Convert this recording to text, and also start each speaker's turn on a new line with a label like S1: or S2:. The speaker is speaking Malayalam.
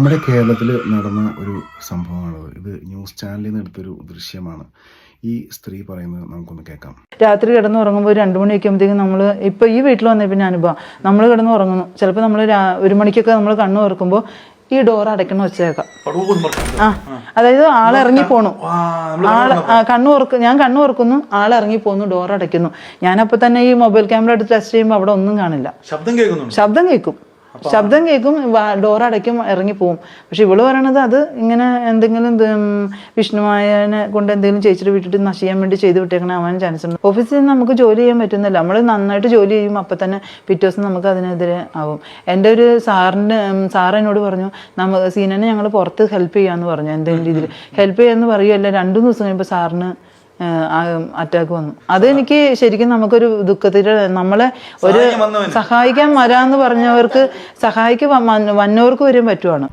S1: നമ്മുടെ കേരളത്തിൽ നടന്ന ഒരു സംഭവമാണത്. ഇത് ന്യൂസ് ചാനലിൽ നിന്ന് എടുത്തൊരു ദൃശ്യമാണ്. ഈ സ്ത്രീ പറയുന്നത് നമുക്കൊന്ന് കേൾക്കാം.
S2: രാത്രി കിടന്ന് ഉറങ്ങുമ്പോൾ 2 മണിയൊക്കെ ആകുമ്പോഴത്തേക്കും നമ്മൾ ഇപ്പോൾ ഈ വീട്ടിൽ വന്നപ്പോൾ ഞാൻ അനുഭവം നമ്മൾ കിടന്ന് ഉറങ്ങുന്നു. ചിലപ്പോൾ നമ്മൾ 1 മണിക്കൊക്കെ നമ്മൾ കണ്ണ് തുറക്കുമ്പോൾ ഈ ഡോർ അടയ്ക്കണം വെച്ചേക്കാം. അതായത് ആളിറങ്ങി പോണു, ഞാൻ കണ്ണു തുറക്കുന്നു, ആളിറങ്ങി പോന്നു, ഡോർ അടയ്ക്കുന്നു. ഞാനപ്പോൾ തന്നെ ഈ മൊബൈൽ ക്യാമറ എടുത്ത് ടെസ്റ്റ് ചെയ്യുമ്പോൾ അവിടെ ഒന്നും കാണില്ല. ശബ്ദം കേൾക്കും, ഡോർ അടയ്ക്കും, ഇറങ്ങിപ്പോവും. പക്ഷെ ഇവള് പറയണത് അത് ഇങ്ങനെ എന്തെങ്കിലും വിഷ്ണുമായനെ കൊണ്ട് എന്തെങ്കിലും ചേച്ചിട്ട് വിട്ടിട്ട് നശിക്കാൻ വേണ്ടി ചെയ്ത് വിട്ടേക്കണ ആവാൻ ചാൻസ് ഉണ്ട്. ഓഫീസിൽ നിന്ന് നമുക്ക് ജോലി ചെയ്യാൻ പറ്റുന്നില്ല. നമ്മൾ നന്നായിട്ട് ജോലി ചെയ്യും, അപ്പം തന്നെ പിറ്റേ ദിവസം നമുക്ക് അതിനെതിരെ ആവും. എൻ്റെ ഒരു സാർ എന്നോട് പറഞ്ഞു, സീനനെ ഞങ്ങൾ പുറത്ത് ഹെൽപ്പ് ചെയ്യാമെന്ന് പറഞ്ഞു. എന്തെങ്കിലും രീതിയിൽ ഹെൽപ്പ് ചെയ്യാമെന്ന് പറയുമല്ല, 2 ദിവസം കഴിയുമ്പോൾ സാറിന് അറ്റാക്ക് വന്നു. അതെനിക്ക് ശരിക്കും നമുക്കൊരു ദുഃഖത്തിൽ നമ്മളെ ഒരു സഹായിക്കാൻ വരാന്ന് പറഞ്ഞവർക്ക് സഹായിക്കാൻ വന്നവർക്ക് വരെയും പറ്റുവാണ്.